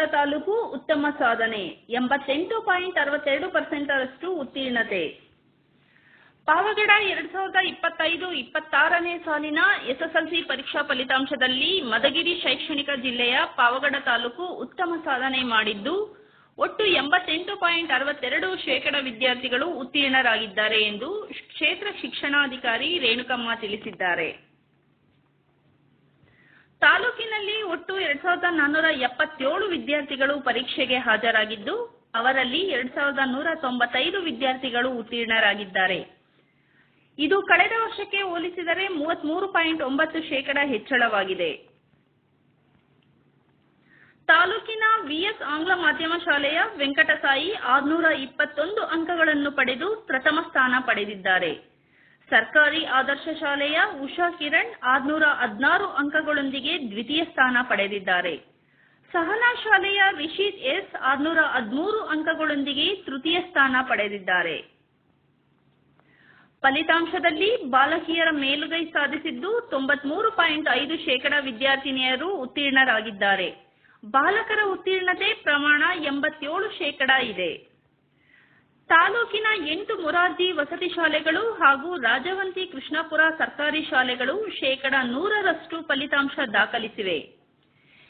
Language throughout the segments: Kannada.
ಪಾವಗಡ ತಾಲೂಕು ಉತ್ತಮ ಸಾಧನೆ 88.62% ಉತ್ತೀರ್ಣತೆ. ಪಾವಗಡ 2025-26ನೇ ಸಾಲಿನ ಎಸ್ಎಸ್ಎಲ್ಸಿ ಪರೀಕ್ಷಾ ಫಲಿತಾಂಶದಲ್ಲಿ ಮಧುಗಿರಿ ಶೈಕ್ಷಣಿಕ ಜಿಲ್ಲೆಯ ಪಾವಗಡ ತಾಲೂಕು ಉತ್ತಮ ಸಾಧನೆ ಮಾಡಿದ್ದು ಒಟ್ಟು 88.62% ವಿದ್ಯಾರ್ಥಿಗಳು ಉತ್ತೀರ್ಣರಾಗಿದ್ದಾರೆ ಎಂದು ಕ್ಷೇತ್ರ ಶಿಕ್ಷಣಾಧಿಕಾರಿ ರೇಣುಕಮ್ಮ ತಿಳಿಸಿದ್ದಾರೆ. ತಾಲೂಕಿನಲ್ಲಿ ಒಟ್ಟು 2477 ವಿದ್ಯಾರ್ಥಿಗಳು ಪರೀಕ್ಷೆಗೆ ಹಾಜರಾಗಿದ್ದು ಅವರಲ್ಲಿ 2195 ವಿದ್ಯಾರ್ಥಿಗಳು ಉತ್ತೀರ್ಣರಾಗಿದ್ದಾರೆ. ಇದು ಕಳೆದ ವರ್ಷಕ್ಕೆ ಹೋಲಿಸಿದರೆ 33.9% ಹೆಚ್ಚಳವಾಗಿದೆ. ತಾಲೂಕಿನ ವಿಎಸ್ ಆಂಗ್ಲ ಮಾಧ್ಯಮ ಶಾಲೆಯ ವೆಂಕಟಸಾಯಿ 621 ಅಂಕಗಳನ್ನು ಪಡೆದು ಪ್ರಥಮ ಸ್ಥಾನ ಪಡೆದಿದ್ದಾರೆ. ಸರ್ಕಾರಿ ಆದರ್ಶ ಶಾಲೆಯ ಉಷಾ ಕಿರಣ್ 616 ಅಂಕಗಳೊಂದಿಗೆ ದ್ವಿತೀಯ ಸ್ಥಾನ ಪಡೆದಿದ್ದಾರೆ. ಸಹನಾ ಶಾಲೆಯ ರಿಷಿತ್ ಎಸ್ 613 ಅಂಕಗಳೊಂದಿಗೆ ತೃತೀಯ ಸ್ಥಾನ ಪಡೆದಿದ್ದಾರೆ. ಫಲಿತಾಂಶದಲ್ಲಿ ಬಾಲಕಿಯರ ಮೇಲುಗೈ ಸಾಧಿಸಿದ್ದು 93.5% ವಿದ್ಯಾರ್ಥಿನಿಯರು ಉತ್ತೀರ್ಣರಾಗಿದ್ದಾರೆ. ಬಾಲಕರ ಉತ್ತೀರ್ಣತೆ ಪ್ರಮಾಣ 87% ಇದೆ. ತಾಲೂಕಿನ 8 ಮೊರಾರ್ಜಿ ವಸತಿ ಶಾಲೆಗಳು ಹಾಗೂ ರಾಜವಂತಿ ಕೃಷ್ಣಾಪುರ ಸರ್ಕಾರಿ ಶಾಲೆಗಳು 100% ಫಲಿತಾಂಶ ದಾಖಲಿಸಿವೆ.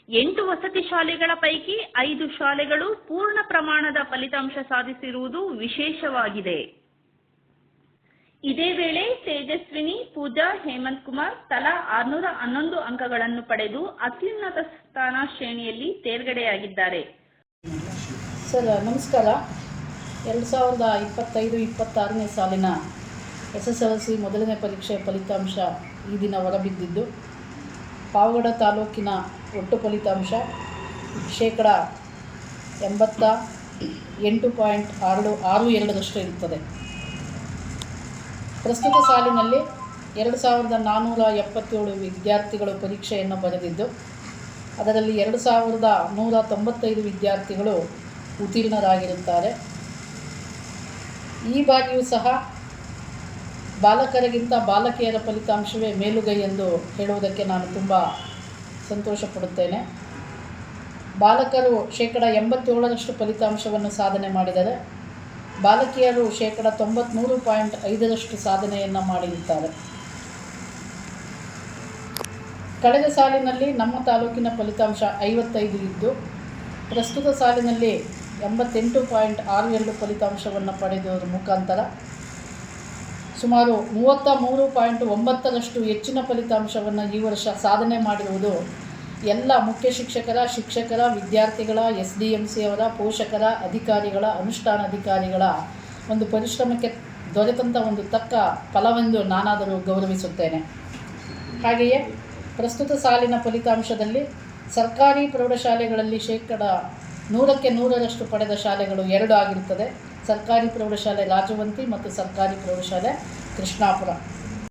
8 ವಸತಿ ಶಾಲೆಗಳ ಪೈಕಿ 5 ಶಾಲೆಗಳು ಪೂರ್ಣ ಪ್ರಮಾಣದ ಫಲಿತಾಂಶ ಸಾಧಿಸಿರುವುದು ವಿಶೇಷವಾಗಿದೆ. ಇದೇ ವೇಳೆ ತೇಜಸ್ವಿನಿ, ಪೂಜಾ, ಹೇಮಂತ್ ಕುಮಾರ್ ತಲಾ 611 ಅಂಕಗಳನ್ನು ಪಡೆದು ಅತ್ಯುನ್ನತ ಸ್ಥಾನ ಶ್ರೇಣಿಯಲ್ಲಿ ತೇರ್ಗಡೆಯಾಗಿದ್ದಾರೆ. ಸರ್ ನಮಸ್ಕಾರ. 2025-26ನೇ ಸಾಲಿನ SSLC ಮೊದಲನೇ ಪರೀಕ್ಷೆ ಫಲಿತಾಂಶ ಈ ದಿನ ಹೊರಬಿದ್ದಿದ್ದು ಪಾವಗಡ ತಾಲೂಕಿನ ಒಟ್ಟು ಫಲಿತಾಂಶ 88.62% ಇರುತ್ತದೆ. ಪ್ರಸ್ತುತ ಸಾಲಿನಲ್ಲಿ 2477 ವಿದ್ಯಾರ್ಥಿಗಳು ಪರೀಕ್ಷೆಯನ್ನು ಬರೆದಿದ್ದು ಅದರಲ್ಲಿ 2195 ವಿದ್ಯಾರ್ಥಿಗಳು ಉತ್ತೀರ್ಣರಾಗಿರುತ್ತಾರೆ. ಈ ಬಾರಿಯೂ ಸಹ ಬಾಲಕರಿಗಿಂತ ಬಾಲಕಿಯರ ಫಲಿತಾಂಶವೇ ಮೇಲುಗೈ ಎಂದು ಹೇಳುವುದಕ್ಕೆ ನಾನು ತುಂಬ ಸಂತೋಷಪಡುತ್ತೇನೆ. ಬಾಲಕರು 87% ಫಲಿತಾಂಶವನ್ನು ಸಾಧನೆ ಮಾಡಿದರೆ ಬಾಲಕಿಯರು 93.5% ಸಾಧನೆಯನ್ನು ಮಾಡಿರುತ್ತಾರೆ. ಕಳೆದ ಸಾಲಿನಲ್ಲಿ ನಮ್ಮ ತಾಲೂಕಿನ ಫಲಿತಾಂಶ 55 ಇದ್ದು ಪ್ರಸ್ತುತ ಸಾಲಿನಲ್ಲಿ 88.62 ಫಲಿತಾಂಶವನ್ನು ಪಡೆಯುವುದರ ಮುಖಾಂತರ ಸುಮಾರು 33.9% ಹೆಚ್ಚಿನ ಫಲಿತಾಂಶವನ್ನು ಈ ವರ್ಷ ಸಾಧನೆ ಮಾಡಿರುವುದು ಎಲ್ಲ ಮುಖ್ಯ ಶಿಕ್ಷಕರ, ವಿದ್ಯಾರ್ಥಿಗಳ, SDMC ಅವರ, ಪೋಷಕರ, ಅಧಿಕಾರಿಗಳ, ಅನುಷ್ಠಾನ ಅಧಿಕಾರಿಗಳ ಒಂದು ಪರಿಶ್ರಮಕ್ಕೆ ದೊರೆತಂಥ ಒಂದು ತಕ್ಕ ಫಲವೆಂದು ನಾನಾದರೂ ಗೌರವಿಸುತ್ತೇನೆ. ಹಾಗೆಯೇ ಪ್ರಸ್ತುತ ಸಾಲಿನ ಫಲಿತಾಂಶದಲ್ಲಿ ಸರ್ಕಾರಿ ಪ್ರೌಢಶಾಲೆಗಳಲ್ಲಿ 100% ಪಡೆದ ಶಾಲೆಗಳು 2 ಆಗಿರುತ್ತದೆ. ಸರ್ಕಾರಿ ಪ್ರೌಢಶಾಲೆ ರಾಜವಂತಿ ಮತ್ತು ಸರ್ಕಾರಿ ಪ್ರೌಢಶಾಲೆ ಕೃಷ್ಣಾಪುರ.